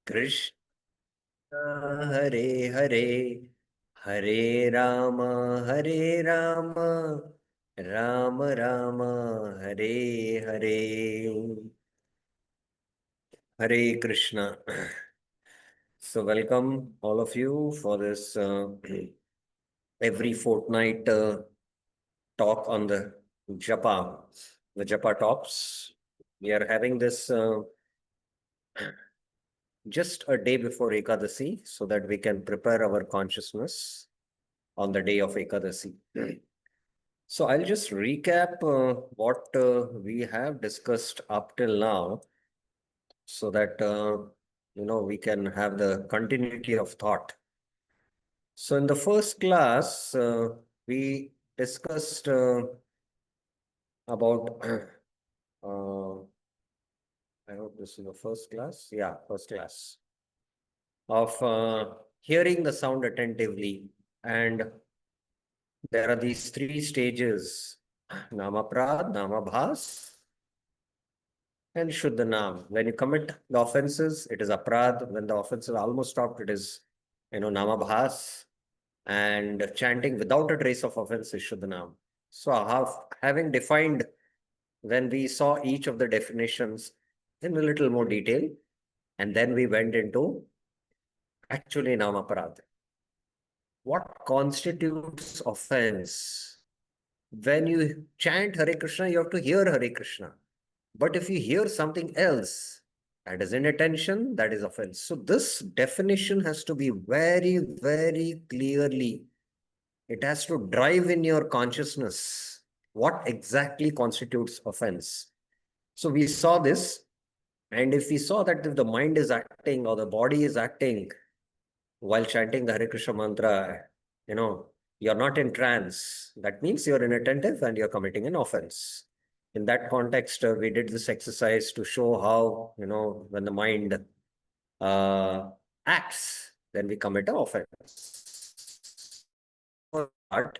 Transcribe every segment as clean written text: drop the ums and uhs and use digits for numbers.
Krishna Hare Hare, Hare Rama, Hare Rama, Rama Rama, Hare Hare, Hare Krishna. So welcome all of you for this every fortnight talk on Japa, the Japa talks. We are having this just a day before Ekadasi so that we can prepare our consciousness on the day of Ekadasi. So I'll just recap what we have discussed up till now so that we can have the continuity of thought. So in the first class, we discussed about I hope this is the first class. Yeah, first class of hearing the sound attentively. And there are these three stages, Namaprad, Namabhas, and Shuddhanam. When you commit the offenses, it is Aprad. When the offense is almost stopped, it is, Namabhas. And chanting without a trace of offense is Shuddhanam. So having defined, when we saw each of the definitions in a little more detail, and then we went into actually Namaparad. What constitutes offense? When you chant Hare Krishna, you have to hear Hare Krishna. But if you hear something else, that is inattention, that is offense. So this definition has to be very, very clearly. It has to drive in your consciousness what exactly constitutes offense. So we saw this, and if we saw that if the mind is acting or the body is acting while chanting the Hare Krishna mantra, you're not in trance. That means you're inattentive and you're committing an offense. In that context, we did this exercise to show how, when the mind acts, then we commit an offense. But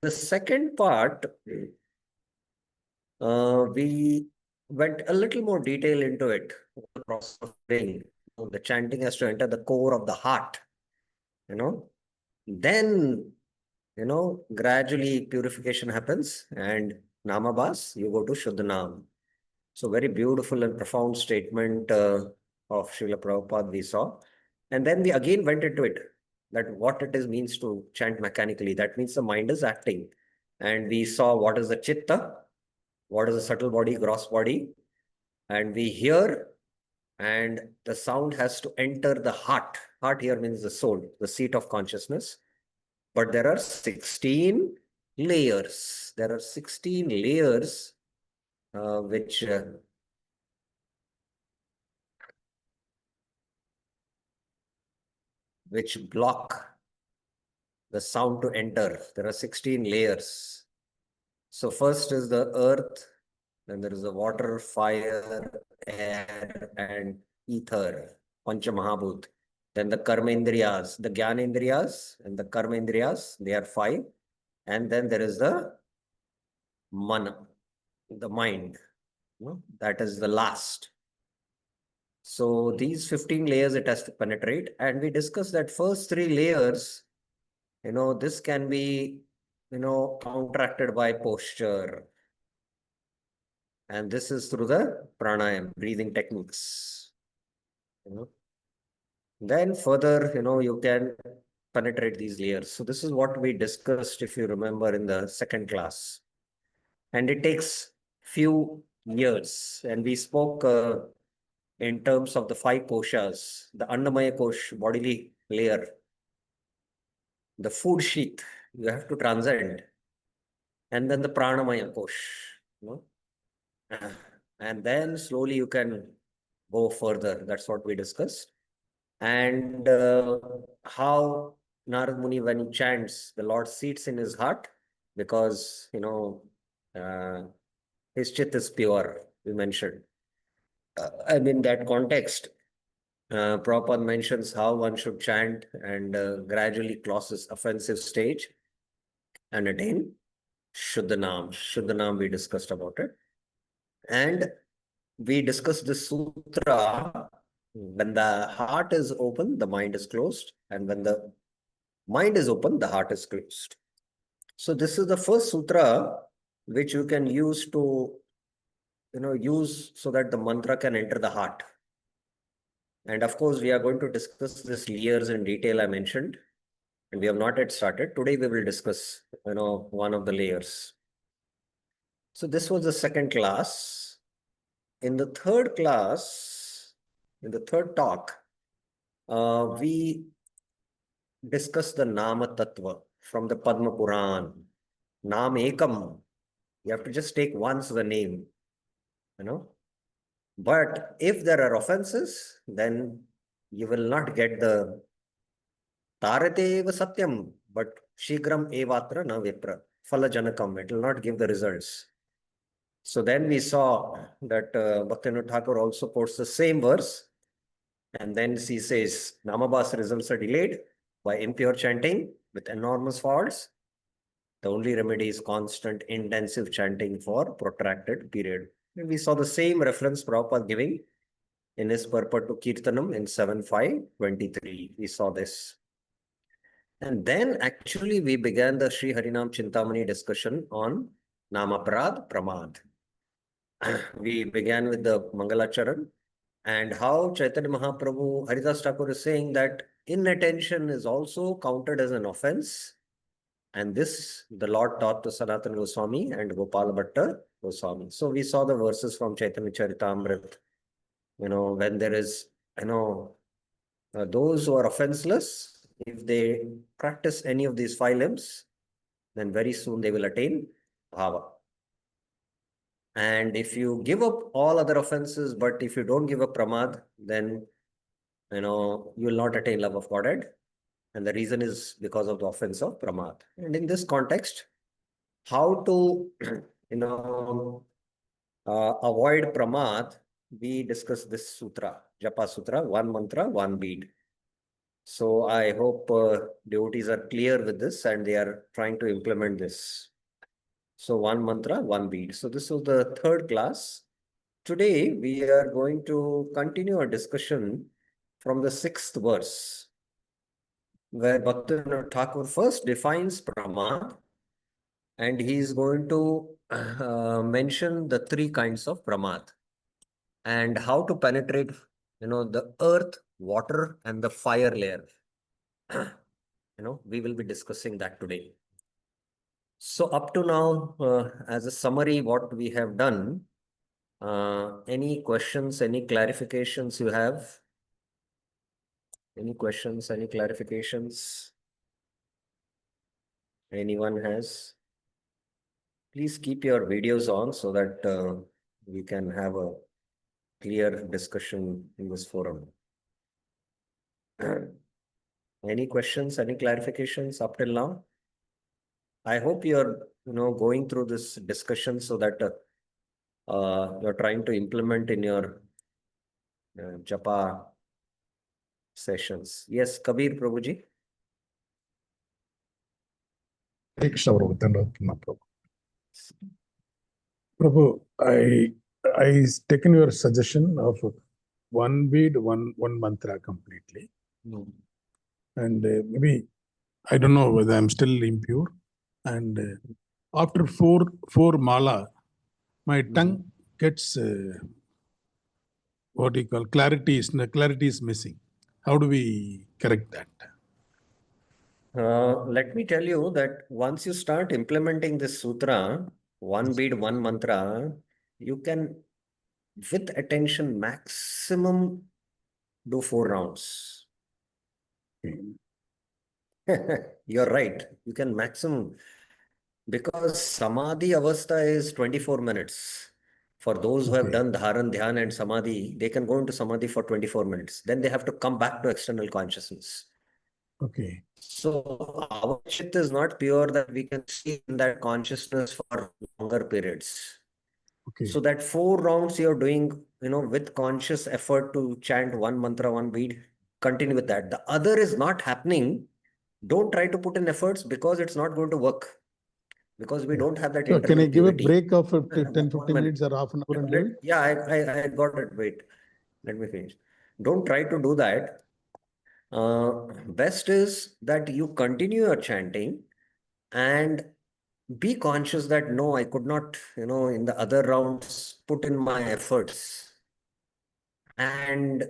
the second part, we went a little more detail into it. The process of praying. The chanting has to enter the core of the heart, Then, gradually purification happens and Namabhas, you go to Shuddhanam. So very beautiful and profound statement of Srila Prabhupada we saw. And then we again went into it, that what it is means to chant mechanically. That means the mind is acting. And we saw what is the chitta, what is the subtle body, gross body. And we hear, and the sound has to enter the heart. Heart here means the soul, the seat of consciousness. But there are 16 layers. There are 16 layers which block the sound to enter. There are 16 layers. So first is the earth, then there is the water, fire, air, and ether, Pancha Mahabhut. Then the Karmendriyas, the Gyanendriyas and the Karmendriyas, they are 5. And then there is the Mana, the mind. That is the last. So these 15 layers it has to penetrate. And we discussed that first 3 layers, this can be, counteracted by posture. And this is through the pranayam, breathing techniques. Then further, you can penetrate these layers. So this is what we discussed, if you remember, in the second class. And it takes few years. And we spoke in terms of the 5 koshas, the Annamaya kosh, bodily layer, the food sheath, you have to transcend. And then the Pranamaya kosh, and then slowly you can go further. That's what we discussed. And how Narad Muni, when he chants, the Lord seats in his heart because, his chit is pure, we mentioned. In that context, Prabhupada mentions how one should chant and gradually cross this offensive stage and attain Shuddhanam. Shuddhanam, we discussed about it. And we discussed this sutra When the heart is open, the mind is closed. And when the mind is open, the heart is closed. So this is the first sutra which you can use to, use so that the mantra can enter the heart. And of course, we are going to discuss this layers in detail I mentioned. And we have not yet started. Today we will discuss, one of the layers. So this was the second class. In the third class, in the third talk, we discussed the Nama Tattva from the Padma Puran. Nam Ekam. You have to just take once the name, But if there are offenses, then you will not get the Tarate eva satyam, but Shigram evatra na vipra. Phala janakam. It will not give the results. So then we saw that Bhaktivinoda Thakur also quotes the same verse. And then she says, Namabhas results are delayed by impure chanting with enormous faults. The only remedy is constant, intensive chanting for protracted period. And we saw the same reference Prabhupada giving in his purport to Kirtanam in 7.5.23. We saw this. And then actually we began the Sri Harinam Chintamani discussion on Namaprad Pramad. We began with the Mangalacharan and how Chaitanya Mahaprabhu, Haridas Thakur is saying that inattention is also counted as an offense. And this, the Lord taught to Sanatana Goswami and Gopal Bhatta Goswami. So we saw the verses from Chaitanya Charitamrita, when there is, those who are offenseless, if they practice any of these five limbs, then very soon they will attain bhava. And if you give up all other offenses, but if you don't give up pramad, then, you will not attain love of Godhead. And the reason is because of the offense of pramad. And in this context, how to, avoid pramad, we discussed this sutra, Japa Sutra, one mantra, one bead. So I hope devotees are clear with this and they are trying to implement this. So one mantra, one bead. So this was the third class. Today we are going to continue our discussion from the sixth verse, where Bhaktivinoda Thakur first defines pramad, and he is going to mention the three kinds of pramad and how to penetrate, the earth, water, and the fire layer. We will be discussing that today. So up to now, as a summary, what we have done, any questions, any clarifications you have? Any questions, any clarifications? Anyone has? Please keep your videos on so that we can have a clear discussion in this forum. Any questions, any clarifications up till now? I hope you're, going through this discussion so that you're trying to implement in your Japa sessions. Yes, Kabir Prabhuji. Hare Krishna, Prabhu. Prabhu, I taken your suggestion of one bead, one mantra completely. And maybe, I don't know whether I'm still impure. And after four mala, my tongue gets, what you call, clarity is missing. How do we correct that? Let me tell you that once you start implementing this sutra, one bead, one mantra, you can, with attention, maximum do 4 rounds. You're right. You can maximum, because samadhi avastha is 24 minutes. For those who have done dharan, dhyan and samadhi, they can go into samadhi for 24 minutes. Then they have to come back to external consciousness. Okay. So our chit is not pure that we can see in that consciousness for longer periods. Okay. So that 4 rounds you're doing, with conscious effort to chant one mantra, one bead, continue with that. The other is not happening. Don't try to put in efforts because it's not going to work. Because we don't have that So can I give a interconnectivity. break of 10-15 minutes or half an hour and do it? Yeah, I got it. Wait, let me finish. don't try to do that. Best is that you continue your chanting and be conscious that no, I could not, in the other rounds, put in my efforts. And,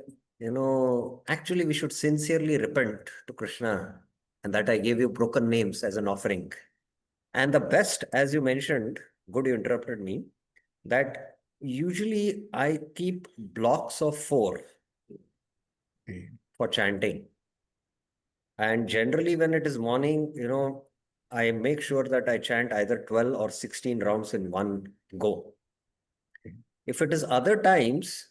actually, we should sincerely repent to Krishna and that I gave you broken names as an offering. And the best, as you mentioned, good, you interrupted me, that usually I keep blocks of 4 Okay. for chanting. And generally, when it is morning, I make sure that I chant either 12 or 16 rounds in one go. If it is other times,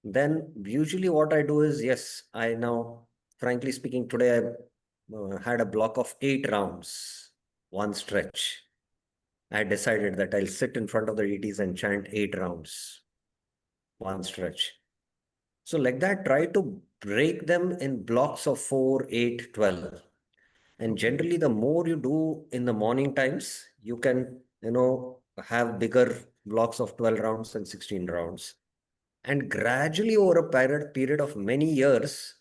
then usually what I do is, yes, I now, frankly speaking, today I had a block of 8 rounds, one stretch. I decided that I'll sit in front of the deities and chant 8 rounds, one stretch. So like that, try to break them in blocks of 4, 8, 12. And generally, the more you do in the morning times, you can, have bigger blocks of 12 rounds and 16 rounds. And gradually over a period of many years,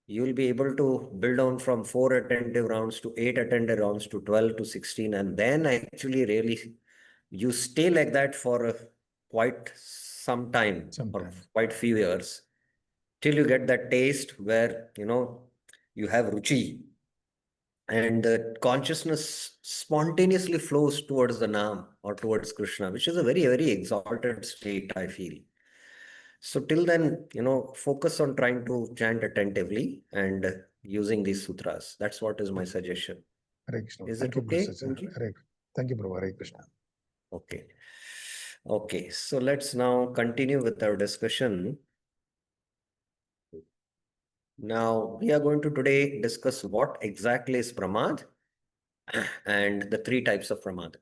you will be able to build on from 4 attentive rounds to 8 attentive rounds to 12 to 16. And then actually really, you stay like that for quite some time or quite few years till you get that taste where, you have ruchi and the consciousness spontaneously flows towards the Nam or towards Krishna, which is a very, very exalted state, I feel. So till then, focus on trying to chant attentively and using these sutras. That's what is my suggestion. Hare Krishna. Is Thank it you, okay? Thank you, Prabhu. Hare Krishna. Okay. Okay. So let's now continue with our discussion. Now, we are going to today discuss what exactly is Pramad and the 3 types of Pramad.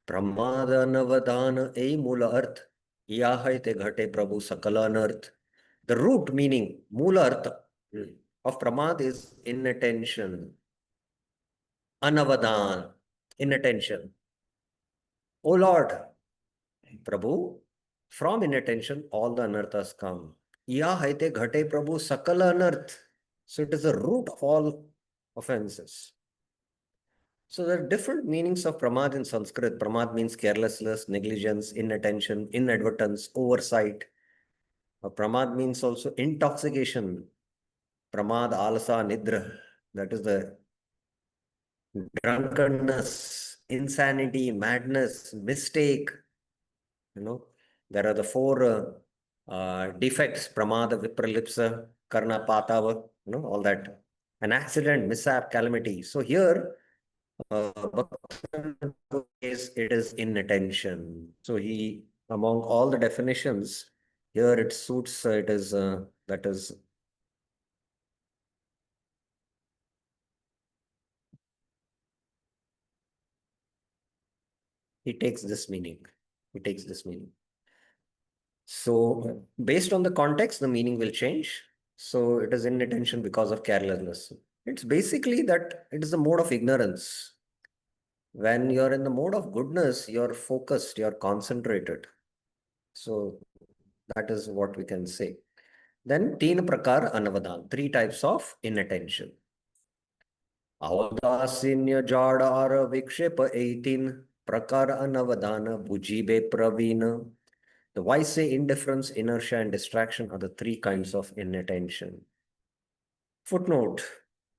Pramada navadana e mula arth. Yahai te ghate prabhu sakala anarth. The root meaning, mula artha of Pramad is inattention. Anavadan, inattention. O Lord, Prabhu, from inattention, all the anarthas come. Ya haite ghate Prabhu sakala anarth. So it is the root of all offenses. So there are different meanings of pramad in Sanskrit. Pramad means carelessness, negligence, inattention, inadvertence, oversight. Pramad means also intoxication. Pramad, alasa, nidra. That is the drunkenness, insanity, madness, mistake. There are the 4 defects: pramada, vipralipsa, karna, patava, all that. An accident, mishap, calamity. So here, it is inattention. So he, among all the definitions, here it suits, it is, that is, he takes this meaning. He takes this meaning. So based on the context, the meaning will change. So it is inattention because of carelessness. It's basically that it is a mode of ignorance. When you're in the mode of goodness, you're focused, you're concentrated. So that is what we can say. Then teen prakar anavadan, 3 types of inattention. Avadasinya jadara vikshepa 18 prakar anavadana bujibe pravina. The wise say indifference, inertia, and distraction are the 3 kinds of inattention. Footnote.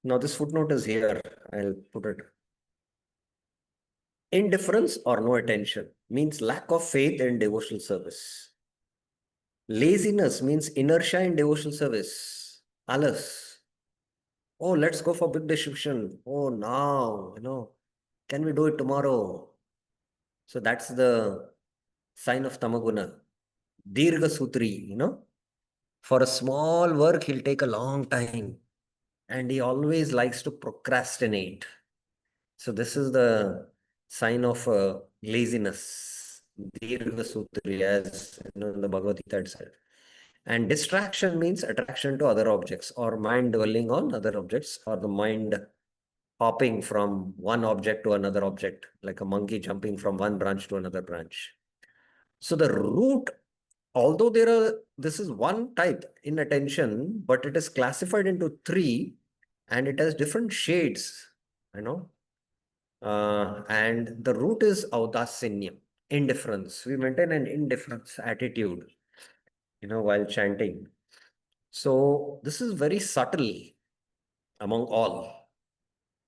Now this footnote is here. I'll put it. Indifference or no attention means lack of faith in devotional service. Laziness means inertia in devotional service. Alas. Oh, let's go for big decision. Oh, now, can we do it tomorrow? So that's the sign of Tamaguna. Dirgha Sutri, for a small work, he'll take a long time. And he always likes to procrastinate. So this is the sign of laziness. Dirgha Sutri, as in the Bhagavad Gita itself. And distraction means attraction to other objects or mind dwelling on other objects or the mind hopping from one object to another object, like a monkey jumping from one branch to another branch. So the root although this is one type in attention, but it is classified into three and it has different shades, and the root is audasinyam, indifference. We maintain an indifference attitude, while chanting. So this is very subtle among all.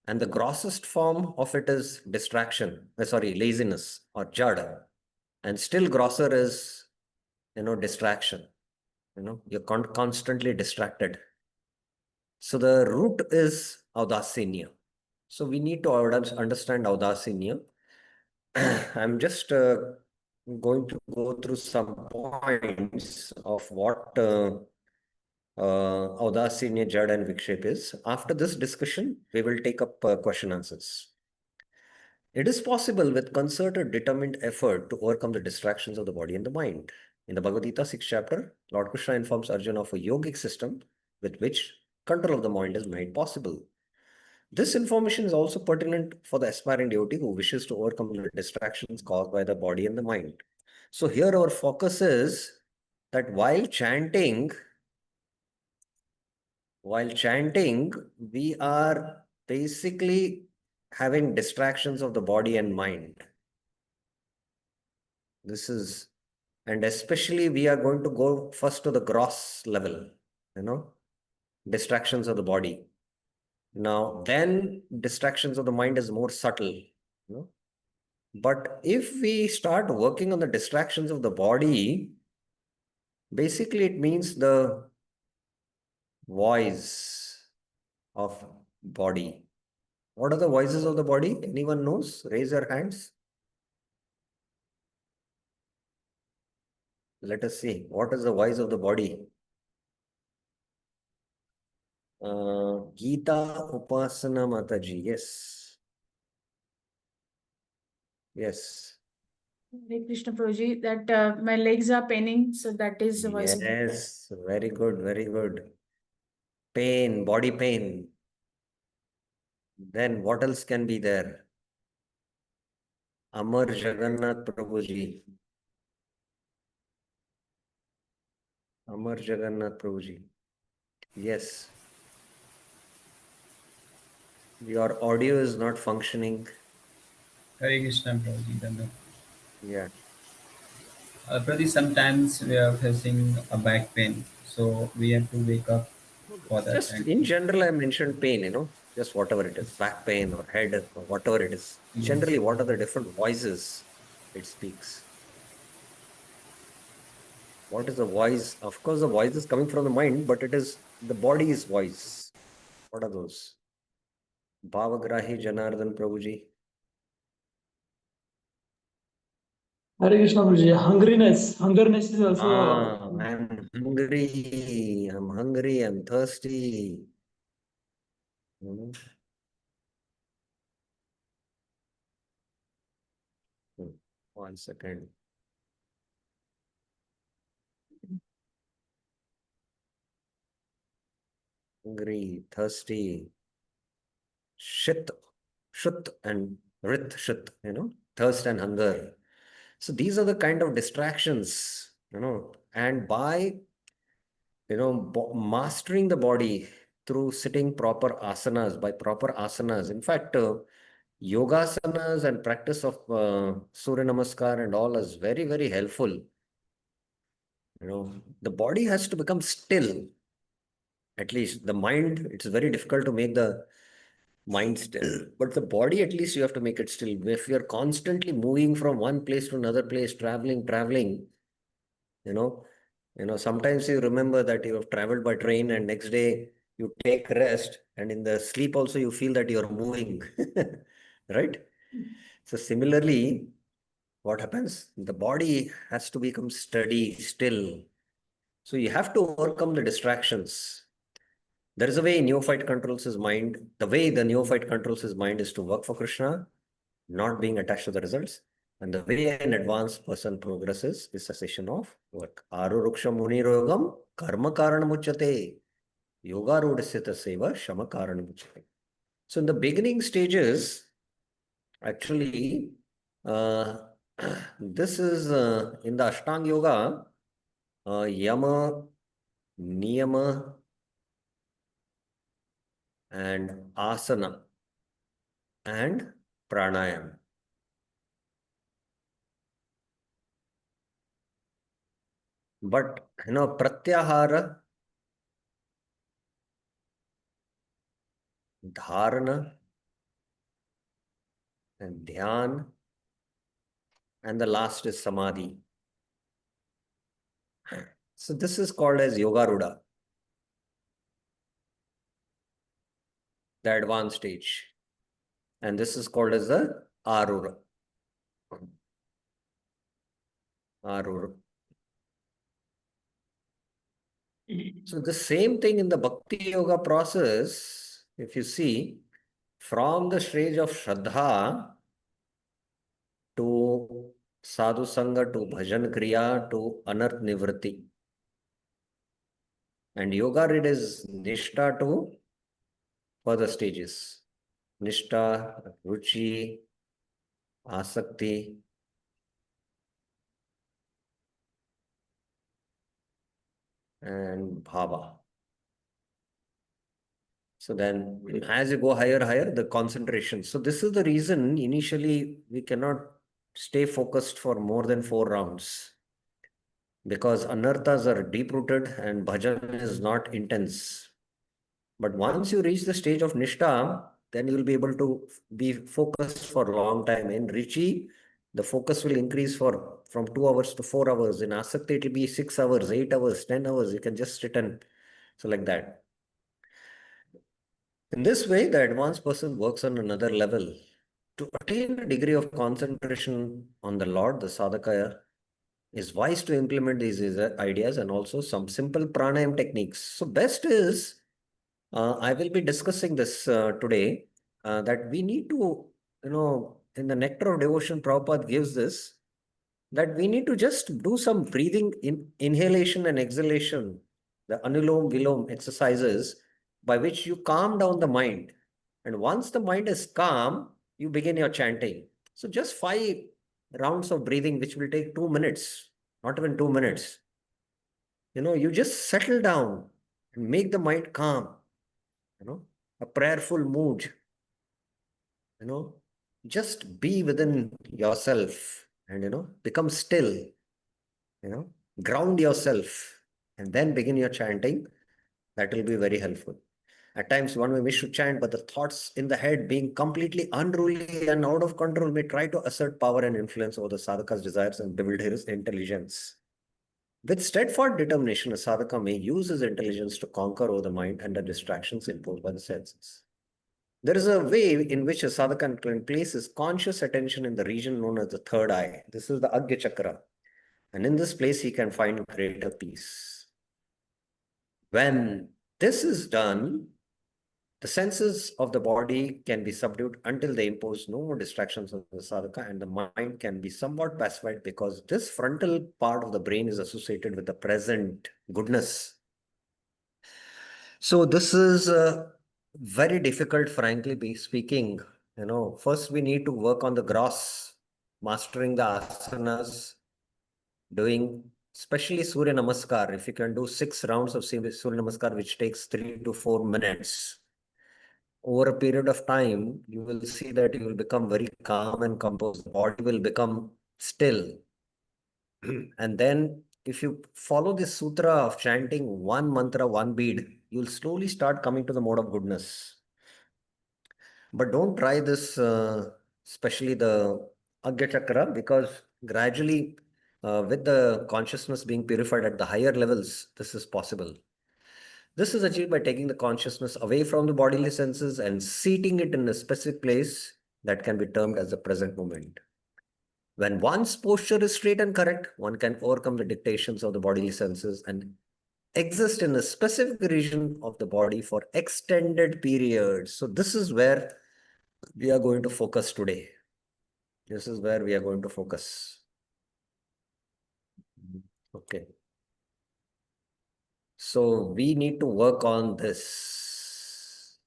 And the grossest form of it is laziness or jada. And still grosser is, distraction. You're constantly distracted. So the root is audasinya. So we need to understand audasinya. I'm just going to go through some points of what Audasinya, Jad and Vikshep is. After this discussion, we will take up question answers. It is possible with concerted, determined effort to overcome the distractions of the body and the mind. In the Bhagavad Gita 6th chapter, Lord Krishna informs Arjuna of a yogic system with which control of the mind is made possible. This information is also pertinent for the aspiring devotee who wishes to overcome the distractions caused by the body and the mind. So here our focus is that while chanting, we are basically having distractions of the body and mind. And especially we are going to go first to the gross level, distractions of the body. Now, then distractions of the mind is more subtle, But if we start working on the distractions of the body, basically it means the voice of body. What are the voices of the body? Anyone knows? Raise your hands. Let us see. What is the voice of the body? Gita Upasana Mataji. Yes. Yes. Hare Krishna Prabhuji, that my legs are paining, so that is the voice. Yes, very good, very good. Pain, body pain. Then what else can be there? Amar Jagannath Prabhuji. Amar Jagannath Prabhuji. Yes. Your audio is not functioning. Hare Krishna Prabhuji. Danda. Yeah. Prabhuji, sometimes we are facing a back pain, so we have to wake up for that. Just in general, I mentioned pain, just whatever it is, back pain or head or whatever it is. Yes. Generally, what are the different voices it speaks? What is the voice? Of course, the voice is coming from the mind, but it is the body's voice. What are those? Bhavagrahi Janardhan Prabhuji. Hare Krishna Prabhuji. Hungerness is also. I'm hungry, I'm thirsty. One second. Hungry, thirsty. Shit, shut and rit, shut, thirst and hunger. So these are the kind of distractions, and by, mastering the body through sitting proper asanas, by proper asanas. In fact, yogasanas and practice of Surya Namaskar and all is very, very helpful. The body has to become still. At least the mind, it's very difficult to make the mind still, but the body, at least you have to make it still. If you're constantly moving from one place to another place, traveling, sometimes you remember that you have traveled by train and next day you take rest, and in the sleep also you feel that you're moving, right? So similarly, what happens? The body has to become steady, still. So you have to overcome the distractions. There is a way neophyte controls his mind. The way the neophyte controls his mind is to work for Krishna, not being attached to the results. And the way an advanced person progresses is cessation of work. Aruruksha muni rogam karma karanamuchyate. Yoga rudasita seva shama karanamuchyate. So in the beginning stages, actually, this is in the Ashtanga Yoga, Yama, Niyama, and Asana, and Pranayama. But, Pratyahara, Dharana, and Dhyan, and the last is Samadhi. So this is called as Yogaruda, the advanced stage. And this is called as the Arura. Arura. So the same thing in the Bhakti Yoga process, if you see, from the stage of Shraddha to Sadhu Sangha to Bhajan Kriya to Anarth Nivritti. And Yoga it is Nishtha to further stages. Nishtha, Ruchi, Asakti, and Bhava. So then as you go higher, the concentration. So this is the reason initially we cannot stay focused for more than 4 rounds. Because anarthas are deep-rooted and bhajan is not intense. But once you reach the stage of Nishtha, then you will be able to be focused for a long time. In Richi, the focus will increase from 2 hours to 4 hours. In Asakti, it will be 6 hours, 8 hours, 10 hours. You can just sit and so like that. In this way, the advanced person works on another level. To attain a degree of concentration on the Lord, the sadhaka is wise to implement these ideas and also some simple pranayam techniques. So best is, I will be discussing this today, that we need to, in the Nectar of Devotion, Prabhupada gives this, that we need to just do some breathing inhalation and exhalation, the Anulom Vilom exercises by which you calm down the mind. And once the mind is calm, you begin your chanting. So just 5 rounds of breathing, which will take 2 minutes, not even 2 minutes. You just settle down and make the mind calm, a prayerful mood, just be within yourself and, become still, ground yourself and then begin your chanting. That will be very helpful. At times one may wish to chant, but the thoughts in the head being completely unruly and out of control may try to assert power and influence over the sadhaka's desires and build his intelligence. With steadfast determination, a sadhaka may use his intelligence to conquer over the mind and the distractions imposed by the senses. There is a way in which a sadhaka can place his conscious attention in the region known as the third eye. This is the Agya Chakra. And in this place, he can find greater peace. When this is done, the senses of the body can be subdued until they impose no more distractions on the sadhaka, and the mind can be somewhat pacified because this frontal part of the brain is associated with the present goodness. So this is very difficult, frankly speaking. First we need to work on the gross, mastering the asanas, doing especially Surya Namaskar. If you can do 6 rounds of Surya Namaskar, which takes 3 to 4 minutes, over a period of time, you will see that you will become very calm and composed. The body will become still. And then if you follow this sutra of chanting one mantra, one bead, you'll slowly start coming to the mode of goodness. But don't try this, especially the Agya Chakra, because gradually, with the consciousness being purified at the higher levels, this is possible. This is achieved by taking the consciousness away from the bodily senses and seating it in a specific place that can be termed as the present moment. When one's posture is straight and correct, one can overcome the dictations of the bodily senses and exist in a specific region of the body for extended periods. So this is where we are going to focus today. This is where we are going to focus. Okay. So we need to work on this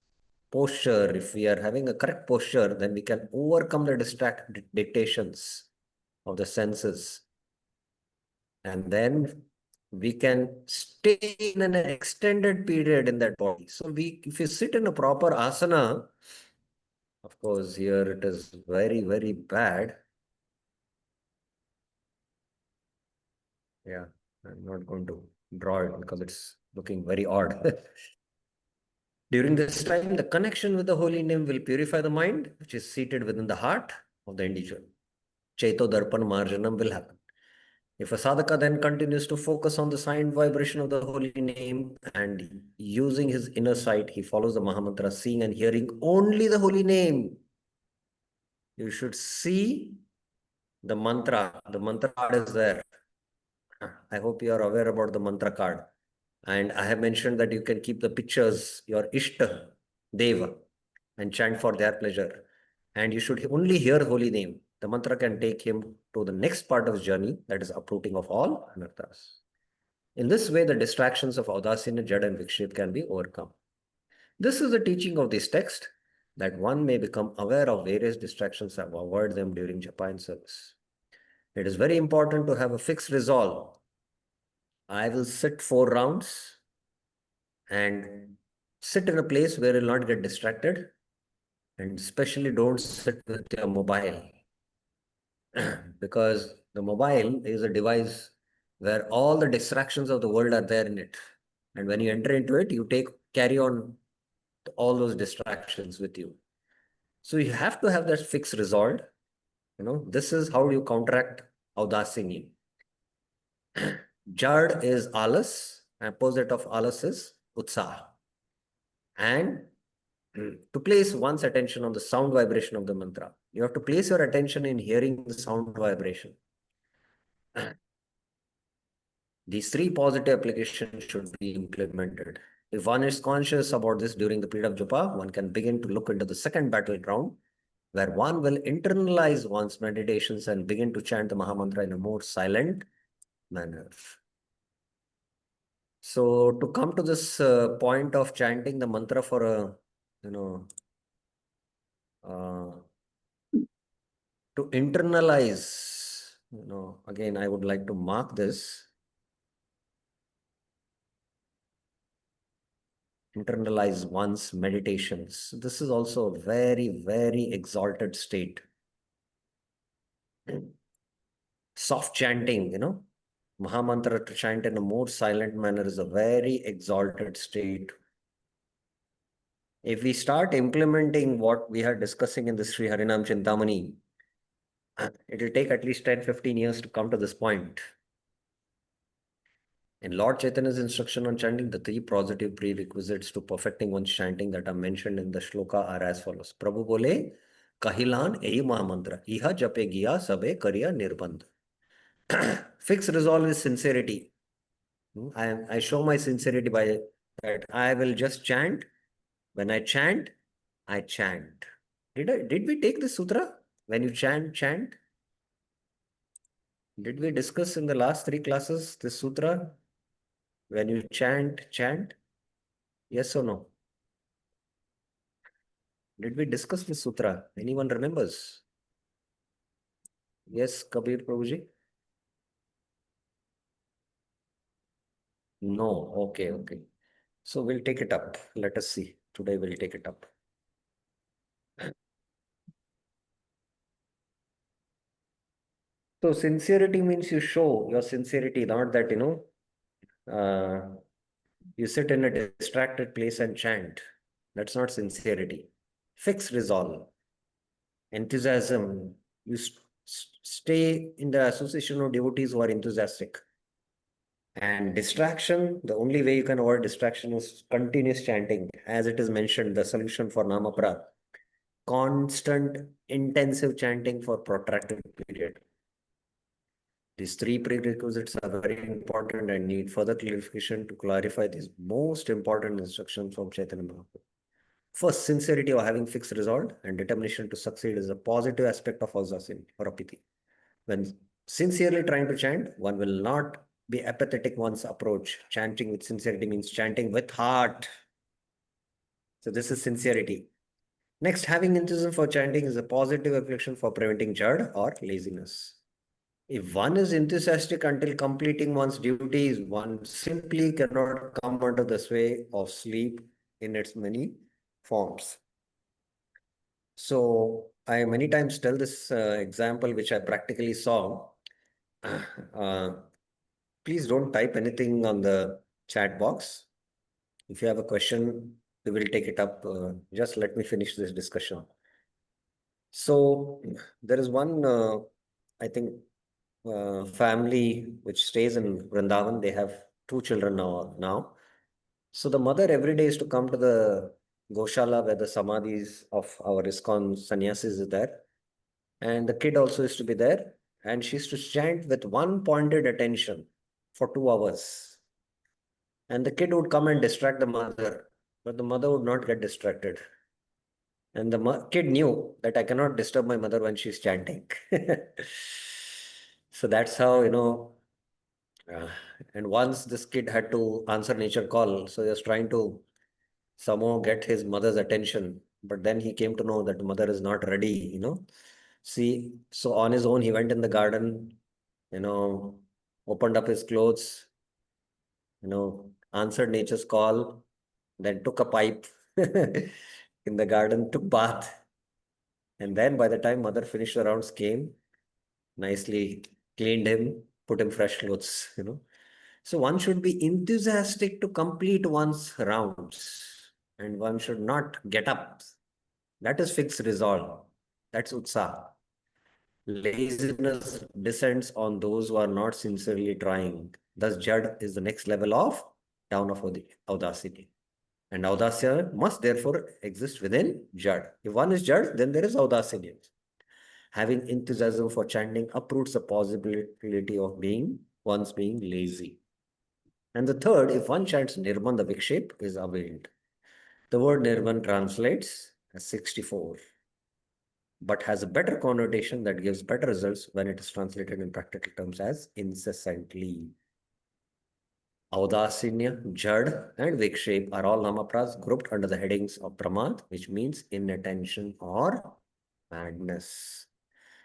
posture. If we are having a correct posture, then we can overcome the dictations of the senses. And then we can stay in an extended period in that body. So if you sit in a proper asana, of course, here it is very, very bad. Yeah, I'm not going to draw it because it's looking very odd. During this time, the connection with the holy name will purify the mind, which is seated within the heart of the individual. Chaito Darpan Marjanam will happen. If a sadhaka then continues to focus on the sign vibration of the holy name and using his inner sight, he follows the Mahamantra, seeing and hearing only the holy name. You should see the mantra. The mantra card is there. I hope you are aware about the mantra card. And I have mentioned that you can keep the pictures, your Ishta Deva, and chant for their pleasure. And you should only hear holy name. The mantra can take him to the next part of his journey, that is uprooting of all anarthas. In this way, the distractions of Audasina, Jad and Vikshep can be overcome. This is the teaching of this text, that one may become aware of various distractions and avoid them during Japa and service. It is very important to have a fixed resolve. I will sit 4 rounds and sit in a place where you'll not get distracted, and especially don't sit with your mobile because the mobile is a device where all the distractions of the world are there in it, and when you enter into it, you carry on all those distractions with you. So you have to have that fixed resolve. This is how you counteract audacity. Jad is alas, opposite of alas is utsah. And to place one's attention on the sound vibration of the mantra, you have to place your attention in hearing the sound vibration. These 3 positive applications should be implemented. If one is conscious about this during the period of japa, one can begin to look into the second battleground, where one will internalize one's meditations and begin to chant the Mahamantra in a more silent manner. So to come to this point of chanting the mantra for a, to internalize, again, I would like to mark this. Internalize one's meditations. This is also a very, very exalted state. Soft chanting, Mahamantra to chant in a more silent manner is a very exalted state. If we start implementing what we are discussing in the Sri Harinam Chintamani, it will take at least 10-15 years to come to this point. In Lord Chaitanya's instruction on chanting, the 3 positive prerequisites to perfecting one's chanting that are mentioned in the shloka are as follows. Prabhu bole, kahilan ei mahamantra, iha jape giya sabe kariya nirbandh. Fixed resolve is sincerity. I show my sincerity by that I will just chant. When I chant, I chant. Did we take this sutra? When you chant, chant? Did we discuss in the last 3 classes this sutra? When you chant, chant? Yes or no? Did we discuss this sutra? Anyone remembers? Yes, Kabir Prabhuji? No. Okay. So we'll take it up. Let us see. Today we'll take it up. So sincerity means you show your sincerity, not that, you sit in a distracted place and chant. That's not sincerity. Fixed resolve, enthusiasm. You stay in the association of devotees who are enthusiastic. And distraction, the only way you can avoid distraction is continuous chanting. As it is mentioned, the solution for Namapra, constant, intensive chanting for protracted period. These 3 prerequisites are very important and need further clarification to clarify these most important instructions from Chaitanya Mahaprabhu. First, sincerity or having fixed resolve and determination to succeed is a positive aspect of Azasin or Apiti. When sincerely trying to chant, one will not be apathetic one's approach. Chanting with sincerity means chanting with heart. So this is sincerity. Next, having enthusiasm for chanting is a positive reflection for preventing jad or laziness. If one is enthusiastic until completing one's duties, one simply cannot come under the sway of sleep in its many forms. So I many times tell this example, which I practically saw. Uh, please don't type anything on the chat box. If you have a question, we will take it up. Just let me finish this discussion. So there is one, I think, family which stays in Vrindavan. They have two children now. So the mother every day is to come to the Goshala where the samadhis of our ISKCON sannyasis is there. And the kid also is to be there. And she used to chant with one pointed attention for 2 hours. And the kid would come and distract the mother, but the mother would not get distracted. And the kid knew that I cannot disturb my mother when she's chanting. So that's how, uh, and once this kid had to answer nature call, so he was trying to somehow get his mother's attention. But then he came to know that the mother is not ready. See, so on his own, he went in the garden, opened up his clothes, answered nature's call, then took a pipe in the garden, took bath. And then by the time mother finished the rounds, came, nicely cleaned him, put him fresh clothes. So one should be enthusiastic to complete one's rounds and one should not get up. That is fixed resolve. That's utsaha. Laziness descends on those who are not sincerely trying. Thus, Jad is the next level of down of audacity. And audacity must therefore exist within Jad. If one is Jad, then there is audacity. Having enthusiasm for chanting uproots the possibility of once being lazy. And the third, if one chants Nirman, the Vikshep is availed. The word Nirman translates as 64, but has a better connotation that gives better results when it is translated in practical terms as incessantly. Audasinya, Jad, and Vikshep are all namapras grouped under the headings of Pramad, which means inattention or madness.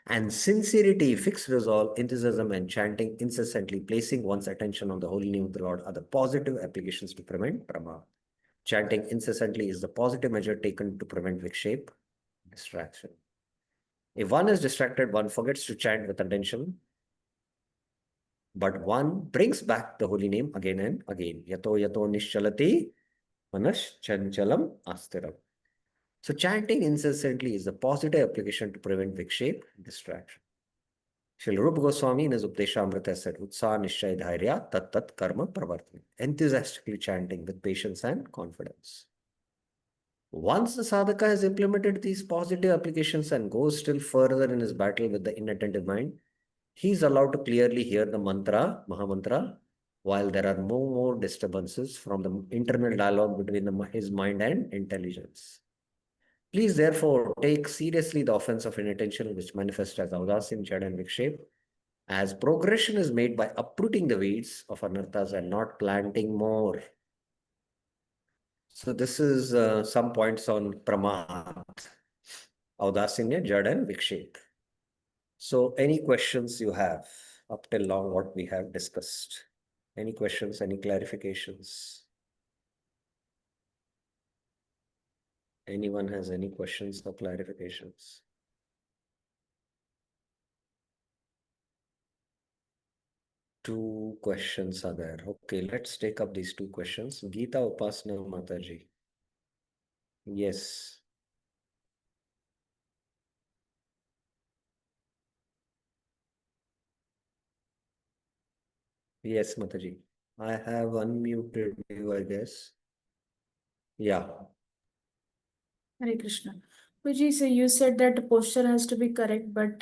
And sincerity, fixed resolve, enthusiasm, and chanting incessantly, placing one's attention on the holy name of the Lord are the positive applications to prevent Pramad. Chanting incessantly is the positive measure taken to prevent Vikshep, distraction. If one is distracted, one forgets to chant with attention, but one brings back the holy name again and again. Yato yato nishchalati manas chanchalam astiram. So chanting incessantly is a positive application to prevent Vikshep, distraction. Srila Rupa Goswami in his Updeshamrita said, Utsaha Nishchay Dhairya Tat Tat Karma Pravartani. Enthusiastically chanting with patience and confidence. Once the sadhaka has implemented these positive applications and goes still further in his battle with the inattentive mind, he is allowed to clearly hear the mantra, Mahamantra, while there are no more disturbances from the internal dialogue between his mind and intelligence. Please therefore take seriously the offense of inattention which manifests as audasin, Jad and Vikshep, as progression is made by uprooting the weeds of anarthas and not planting more. So this is some points on Pramad, Audasinya, Jad and Vikshep. So any questions you have up till now what we have discussed? Any questions, any clarifications? Anyone has any questions or clarifications? Two questions are there. Okay, let's take up these two questions. Geeta Upasana Mataji. Yes. Yes, Mataji. I have unmuted you, I guess. Yeah. Hare Krishna. Puji, so you said that the posture has to be correct, but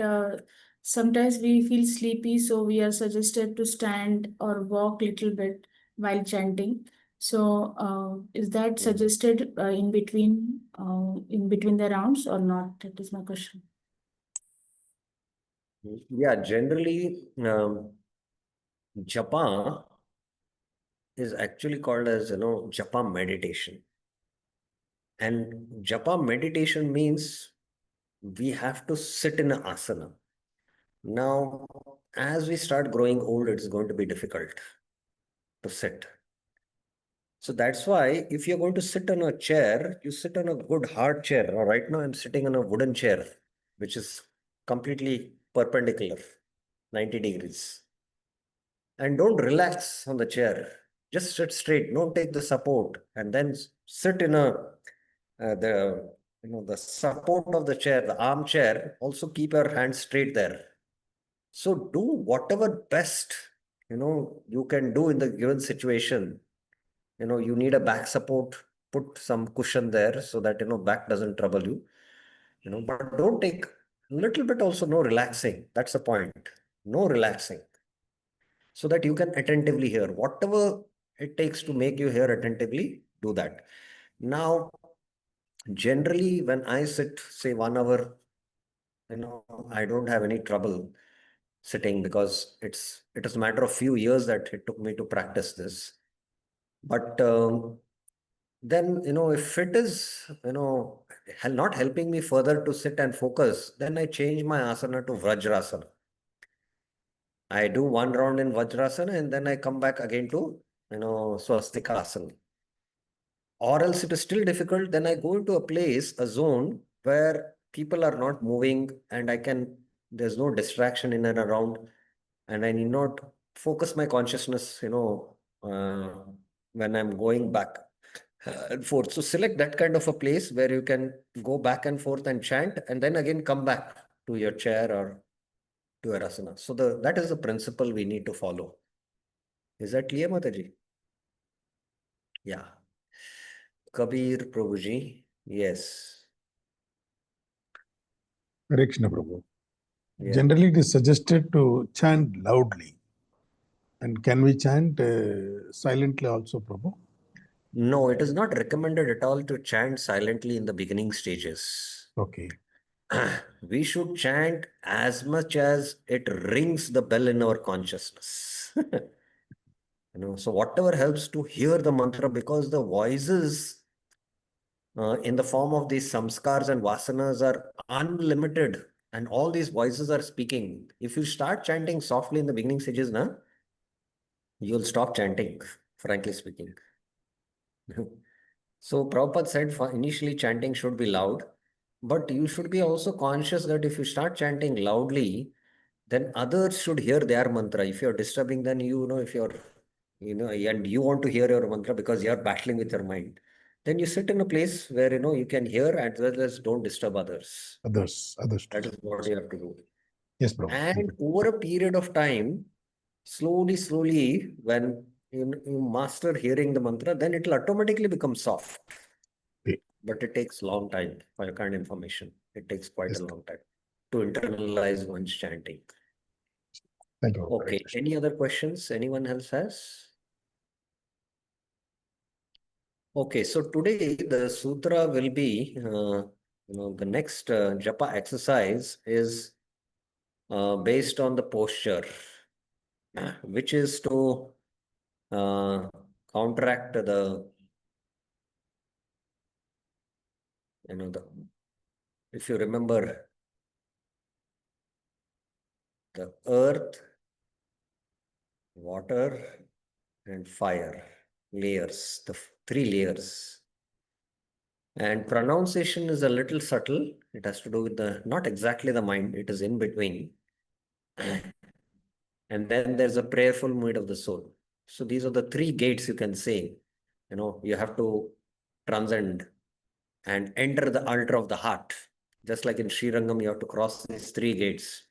sometimes we feel sleepy, so we are suggested to stand or walk little bit while chanting. So is that suggested in between the rounds or not? That is my question. Yeah, generally, Japa is actually called as, Japa meditation. And Japa meditation means we have to sit in an asana. Now, as we start growing old, it's going to be difficult to sit. So that's why if you're going to sit on a chair, you sit on a good hard chair. Now, right now I'm sitting on a wooden chair, which is completely perpendicular, 90 degrees. And don't relax on the chair. Just sit straight. Don't take the support, and then sit in the support of the chair, the armchair. Also keep your hands straight there. So do whatever best you can do in the given situation. You need a back support. Put some cushion there so that back doesn't trouble you. But don't take a little bit also. No relaxing. That's the point. No relaxing, so that you can attentively hear. Whatever it takes to make you hear attentively, do that. Now, generally, when I sit, say 1 hour, I don't have any trouble sitting, because it is a matter of few years that it took me to practice this. But then, if it is, not helping me further to sit and focus, then I change my asana to Vajrasana. I do one round in Vajrasana and then I come back again to, Swastika Asana. Or else it is still difficult, then I go into a place, a zone where people are not moving and there's no distraction in and around, and I need not focus my consciousness, when I'm going back and forth. So select that kind of a place where you can go back and forth and chant, and then again come back to your chair or to your asana. So that is the principle we need to follow. Is that clear, Mataji? Yeah. Kabir Prabhuji, yes. Hare Krishna Prabhu. Yeah. Generally, it is suggested to chant loudly. And can we chant silently also, Prabhu? No, it is not recommended at all to chant silently in the beginning stages. Okay. We should chant as much as it rings the bell in our consciousness. So whatever helps to hear the mantra, because the voices in the form of these samskars and vasanas are unlimited, and all these voices are speaking. If you start chanting softly in the beginning stages, you'll stop chanting, frankly speaking. So Prabhupada said initially chanting should be loud, but you should be also conscious that if you start chanting loudly, then others should hear their mantra. If you're disturbing, then if you're, and you want to hear your mantra because you're battling with your mind, then you sit in a place where, you can hear as well as don't disturb others. Others. That is what you have to do. Yes, Prabhu. And over a period of time, slowly, when you master hearing the mantra, then it will automatically become soft. Okay. But it takes a long time for your kind of information. It takes quite Yes. a long time to internalize one's chanting. Thank you. Okay. Any other questions anyone else has? Okay. So today the sutra will be, the next japa exercise is based on the posture, which is to counteract the, if you remember, the earth, water, and fire layers, the three layers. And pronunciation is a little subtle. It has to do with not exactly the mind, it is in between. And then there's a prayerful mood of the soul. So these are the three gates you can say. You have to transcend and enter the altar of the heart. Just like in Srirangam, you have to cross these three gates.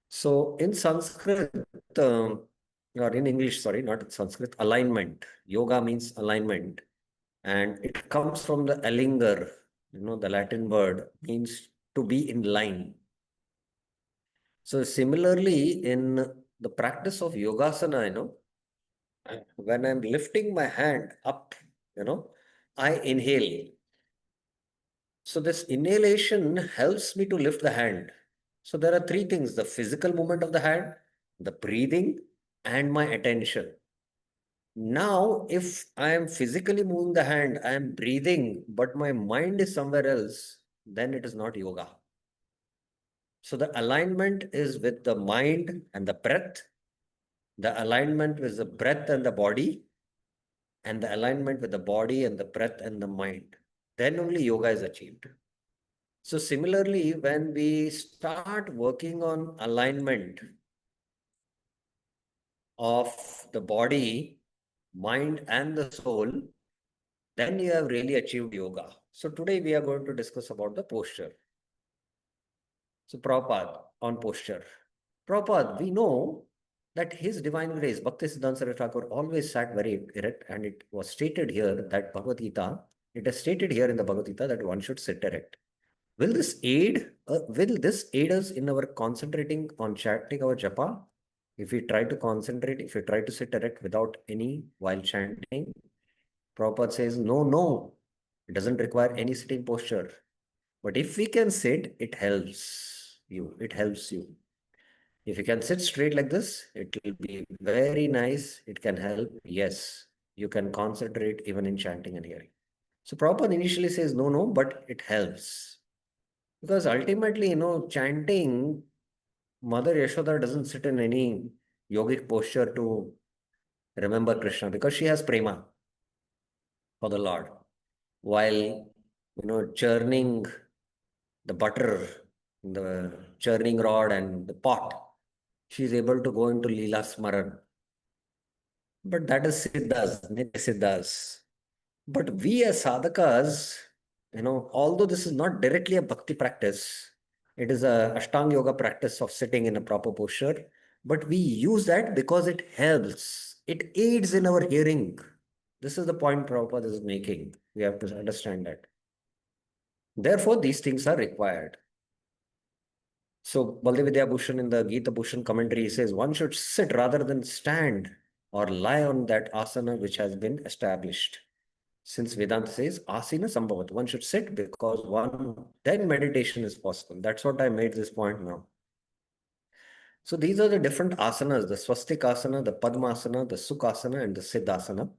So in Sanskrit, or in English, sorry, not in Sanskrit, alignment. Yoga means alignment. And it comes from the alinger, the Latin word means to be in line. So similarly, in the practice of yogasana, when I'm lifting my hand up, I inhale. So this inhalation helps me to lift the hand. So there are three things: the physical movement of the hand, the breathing, and my attention. Now, if I am physically moving the hand, I am breathing, but my mind is somewhere else, then it is not yoga. So the alignment is with the mind and the breath, the alignment with the breath and the body, and the alignment with the body and the breath and the mind. Then only yoga is achieved. So similarly, when we start working on alignment of the body, mind, and the soul, then you have really achieved yoga. So today we are going to discuss about the posture. So Prabhupada on posture. Prabhupada, we know that His Divine Grace, Bhaktisiddhanta Saraswati Thakur, always sat very erect, and it was stated here that Bhagavad Gita, it is stated here in the Bhagavad Gita that one should sit erect. Will this aid us in our concentrating on chanting our japa? If we try to concentrate, if we try to sit erect without any while chanting, Prabhupada says, no, it doesn't require any sitting posture. But if we can sit, it helps you. It helps you. If you can sit straight like this, it will be very nice. It can help. Yes, you can concentrate even in chanting and hearing. So Prabhupada initially says, no, but it helps. Because ultimately, chanting, Mother Yashoda doesn't sit in any yogic posture to remember Krishna because she has prema for the Lord. While, churning the butter, the churning rod and the pot, she is able to go into Leela Smaran. But that is Siddhas, Nitya Siddhas. But we as sadhakas, although this is not directly a bhakti practice, it is a Ashtanga yoga practice of sitting in a proper posture, but we use that because it helps. It aids in our hearing. This is the point Prabhupada is making. We have to understand that. Therefore, these things are required. So, Baldevidya Bhushan in the Gita Bhushan commentary says one should sit rather than stand or lie on that asana which has been established. Since Vedanta says asana sambhavat, one should sit because then meditation is possible. That's what I made this point now. So these are the different asanas, the swastik asana, the padmasana, the sukhasana, and the siddhasana.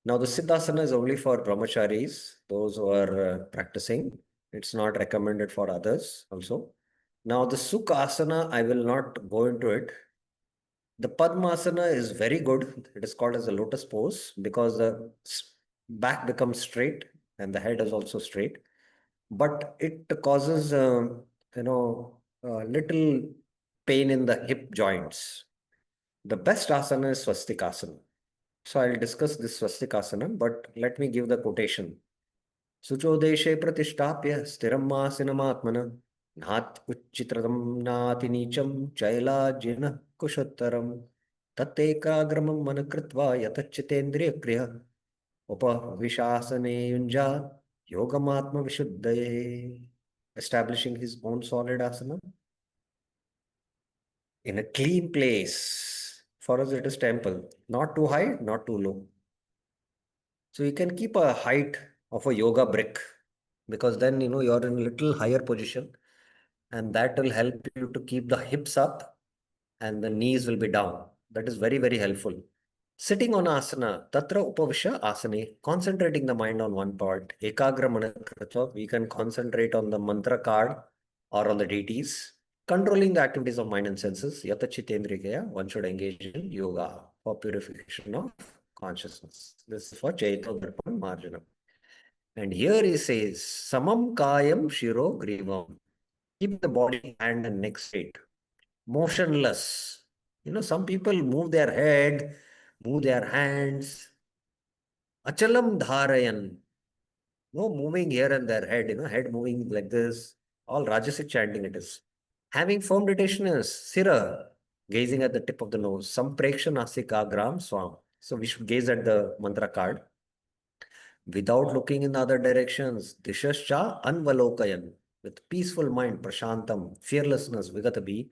Now the siddhasana is only for brahmacharis, those who are practicing. It's not recommended for others also. Now the sukhasana, I will not go into it. The padmasana is very good. It is called as a lotus pose because the back becomes straight and the head is also straight. But it causes, a little pain in the hip joints. The best asana is swastikasana. So I'll discuss this swastikasana, but let me give the quotation. Suchodeshe pratishtapya stiram asinam Nat uchitratam nati nicham chaila jina kushottaram tattekagramam manakritva yatachitendriya kriya upavishasane yunja yogamatma vishuddhaye. Establishing his own solid asana in a clean place. For us it is temple, not too high, not too low. So you can keep a height of a yoga brick because then you're in a little higher position. And that will help you to keep the hips up and the knees will be down. That is very, very helpful. Sitting on asana, tatra upavisha asane, concentrating the mind on one part. Ekagra manakritva, we can concentrate on the mantra card or on the deities. Controlling the activities of mind and senses, yata chitendrikaya, one should engage in yoga for purification of consciousness. This is for Chaito Darpan Marjanam. And here he says, Samam Kayam Shiro Grivam. Keep the body, hand, and neck straight, motionless. Some people move their head, move their hands. Achalam dharayan. No moving here and there, head moving like this. All Rajasic chanting it is. Having firm detention is sira, gazing at the tip of the nose. Sampreksha nasika gram swam. So we should gaze at the mantra card without looking in the other directions. Dishascha anvalokayan. With peaceful mind, prashantam, fearlessness, vigatabi,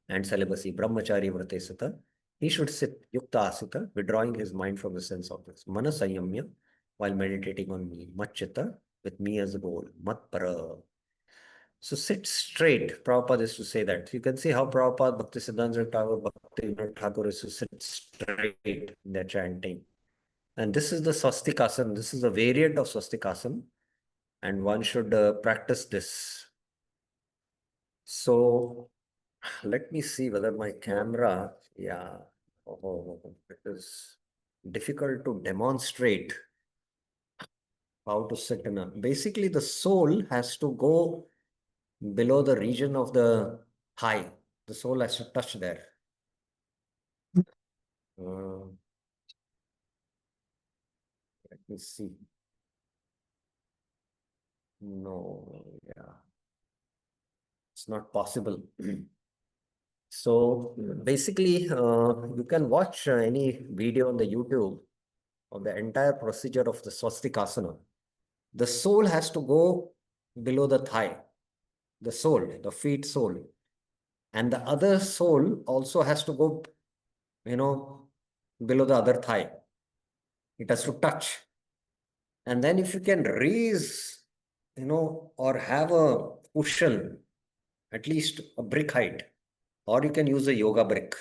and celibacy, brahmachari vratesata, he should sit yukta asita, withdrawing his mind from the sense objects, manasayamya, while meditating on me, machita, with me as a goal, matpara. So sit straight. Prabhupada is to say that. You can see how Prabhupada, Bhakti Siddhanta Thakur, Bhakti Thakur is to sit straight in their chanting. And this is the swastikasana. This is a variant of swastikasana. And one should practice this. So let me see whether my camera, yeah, it is difficult to demonstrate how to sit in a, basically the soul has to go below the region of the thigh. The soul has to touch there. Uh, let me see. No, yeah, it's not possible. So basically, you can watch any video on the YouTube of the entire procedure of the swastikasana. The soul has to go below the thigh, the sole, the feet sole. And the other sole also has to go, below the other thigh. It has to touch. And then if you can raise, or have a cushion, at least a brick height, or you can use a yoga brick.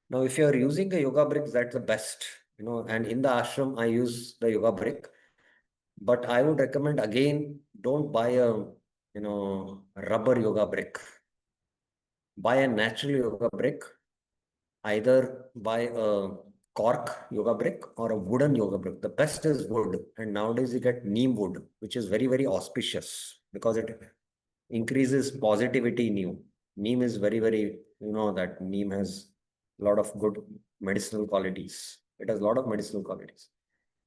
Now, if you're using a yoga brick, that's the best, and in the ashram, I use the yoga brick. But I would recommend again, don't buy a, rubber yoga brick. Buy a natural yoga brick, either buy a cork yoga brick or a wooden yoga brick. The best is wood. And nowadays you get neem wood, which is very, very auspicious because it increases positivity in you. Neem is very, very, that neem has a lot of good medicinal qualities. It has a lot of medicinal qualities.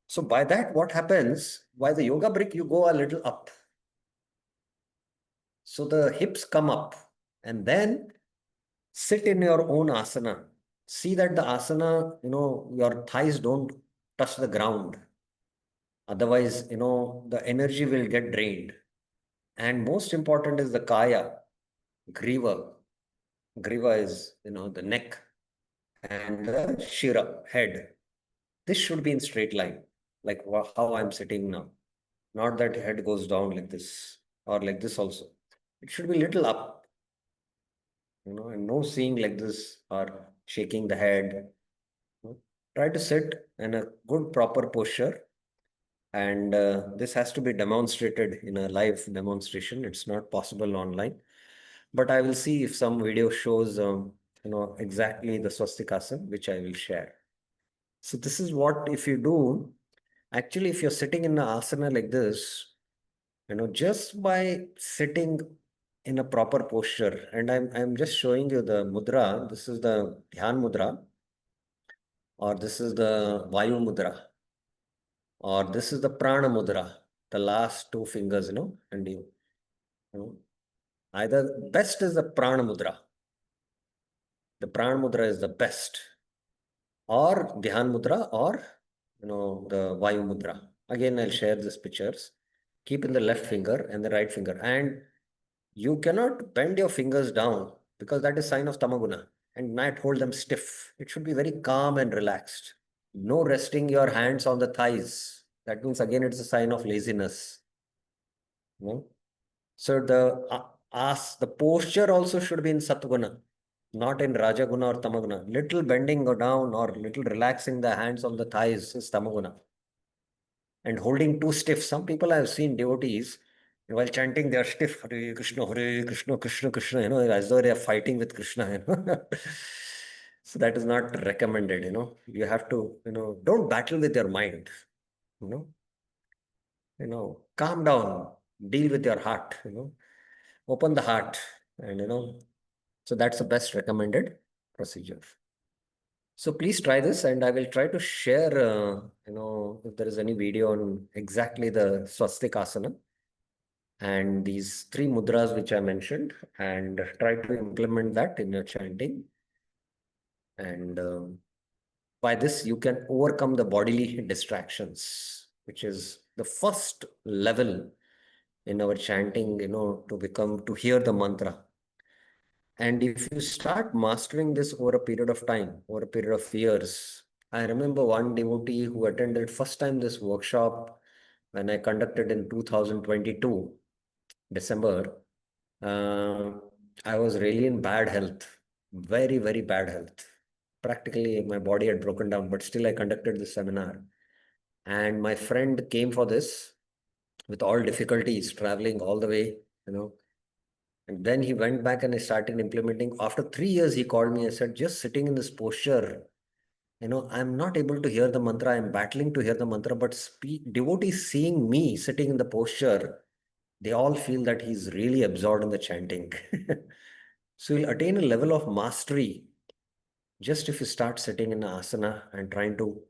So by that, what happens, by the yoga brick, you go a little up. So the hips come up and then sit in your own asana. See that the asana, your thighs don't touch the ground. Otherwise, the energy will get drained. And most important is the kaya, griva. Griva is, the neck, and the shira, head. This should be in straight line, like how I'm sitting now. Not that head goes down like this or like this also. It should be little up, and no seeing like this or shaking the head. Try to sit in a good proper posture, and this has to be demonstrated in a live demonstration. It's not possible online, but I will see if some video shows exactly the swastikasana, which I will share. So this is what, if you do, actually, if you're sitting in an asana like this, just by sitting in a proper posture, and I'm just showing you the mudra. This is the dhyan mudra, or this is the vayu mudra, or this is the prana mudra, the last two fingers, and either best is the prana mudra. The prana mudra is the best, or dhyan mudra, or the vayu mudra. Again, I'll share these pictures. Keep in the left finger and the right finger, and you cannot bend your fingers down because that is sign of tamaguna, and not hold them stiff. It should be very calm and relaxed. No resting your hands on the thighs. That means again it's a sign of laziness. So the posture also should be in satguna, not in rajaguna or tamaguna. Little bending go down or little relaxing the hands on the thighs is tamaguna. And holding too stiff. Some people I have seen devotees, while chanting, they are stiff. Hare Krishna, Krishna Krishna, as though they are fighting with Krishna, So that is not recommended, You have to, don't battle with your mind, calm down, deal with your heart, open the heart, and, so that's the best recommended procedure. So please try this, and I will try to share, if there is any video on exactly the swastikasana and these three mudras which I mentioned, and try to implement that in your chanting. And by this, you can overcome the bodily distractions, which is the first level in our chanting, to hear the mantra. And if you start mastering this over a period of time, over a period of years, I remember one devotee who attended first time this workshop when I conducted in 2022, December. I was really in bad health, very, very bad health. Practically my body had broken down, but still I conducted this seminar. And my friend came for this with all difficulties, traveling all the way, And then he went back and I started implementing. After 3 years, he called me. I said, just sitting in this posture, I'm not able to hear the mantra. I'm battling to hear the mantra, but devotees seeing me sitting in the posture, they all feel that he's really absorbed in the chanting. So you'll attain a level of mastery just if you start sitting in asana and trying to,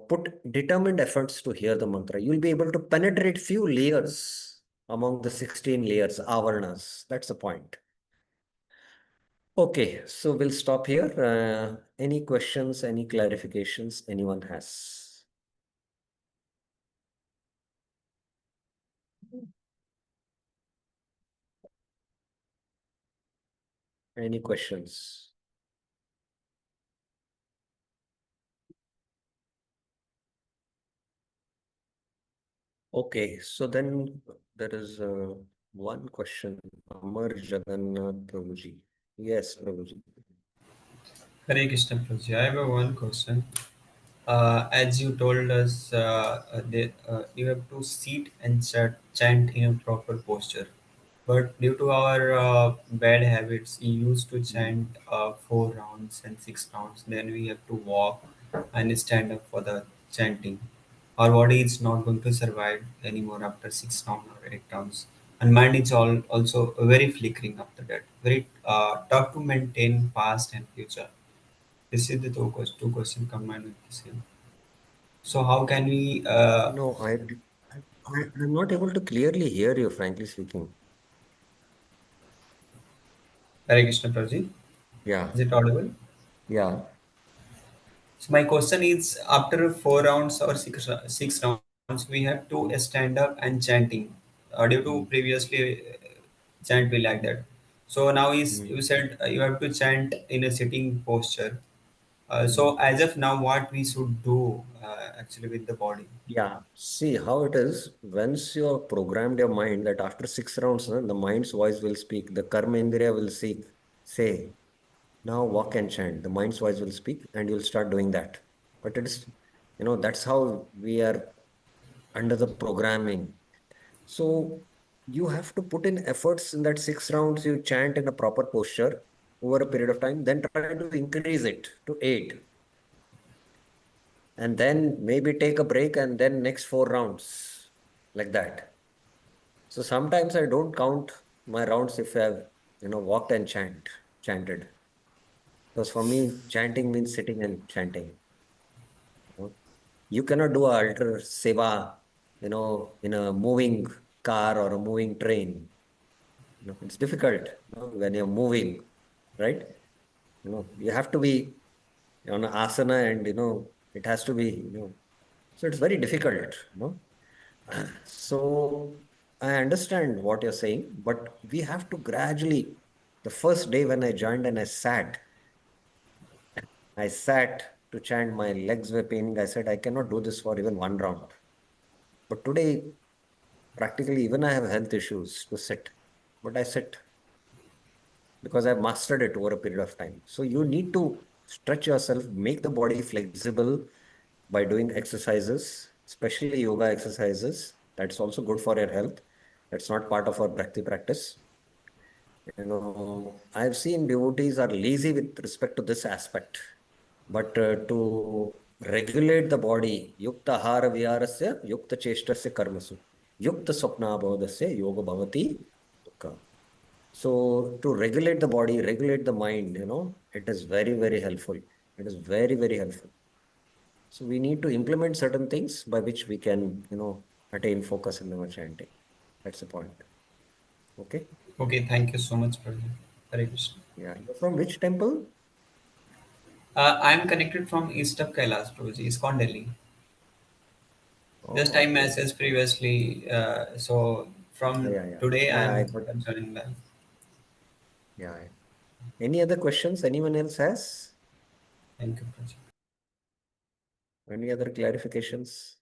put determined efforts to hear the mantra. You'll be able to penetrate few layers among the 16 layers, avarnas. That's the point. Okay, so we'll stop here. Any questions, any clarifications anyone has? Any questions? Okay, so then there is one question. Amar Jagannath Prabhuji. Yes, Prabhuji. Hare Krishna Prabhuji. I have one question. As you told us, you have to sit and chant in a proper posture. But due to our bad habits, we used to chant 4 rounds and 6 rounds. Then we have to walk and stand up for the chanting. Our body is not going to survive anymore after 6 rounds or 8 rounds. And mind is also very flickering after that. Very tough to maintain past and future. This is the two questions combined with the same. So how can we? No, I'm not able to clearly hear you, frankly speaking. Hare Krishna Prabhuji, Yeah, is it audible? yeah. So my question is, after 4 rounds or six rounds, we have to stand up and chanting. Due to previously chant be like that. So now is Mm. you said you have to chant in a sitting posture. So Mm. as of now, what we should do actually with the body? Yeah, see how it is. Once you have programmed your mind that after 6 rounds, the mind's voice will speak, the karma indriya will say, now walk and chant. The mind's voice will speak, and you'll start doing that. But it is, that's how we are under the programming. So you have to put in efforts in that 6 rounds. You chant in a proper posture over a period of time, then try to increase it to 8, and then maybe take a break, and then next 4 rounds, like that. So sometimes I don't count my rounds if I've, walked and chanted. Because for me, chanting means sitting and chanting. You cannot do a altar seva, in a moving car or a moving train. It's difficult, when you're moving, right? You have to be on asana, and it has to be, so it's very difficult, So I understand what you're saying, but we have to gradually. The first day when I joined and I sat to chant, my legs were paining. I said, I cannot do this for even 1 round. But today, practically, even I have health issues to sit, but I sit because I've mastered it over a period of time. So you need to stretch yourself, make the body flexible by doing exercises, especially yoga exercises. That's also good for your health. That's not part of our bhakti practice. I've seen devotees are lazy with respect to this aspect. But to regulate the body, yukta ahara viharasya, yukta cheshtasya karmasu, yukta swapna bodhasya yoga bhavati dukkha. So to regulate the body, regulate the mind, it is very, very helpful. It is very, very helpful. So we need to implement certain things by which we can, attain focus in our chanting. That's the point. Okay. Okay, thank you so much, Prabhuji. Hare Krishna. Yeah. You're from which temple? I'm connected from east of Kailas, Prabhuji, ISKCON Delhi. Just Oh, I okay. messaged previously. So Yeah, from yeah, yeah. today, Yeah, I I'm got. joining them. Yeah. Any other questions anyone else has? Thank you, Prabhuji. Any other clarifications?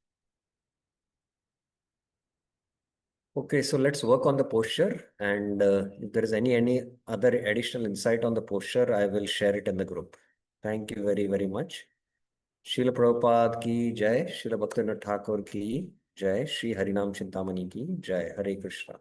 Okay, so let's work on the posture. And if there is any other additional insight on the posture, I will share it in the group. Thank you very, very much. Srila Prabhupada ki jai, Srila Bhaktivinoda Thakur ki jai, Shri Harinam Chintamani ki jai. Hare Krishna.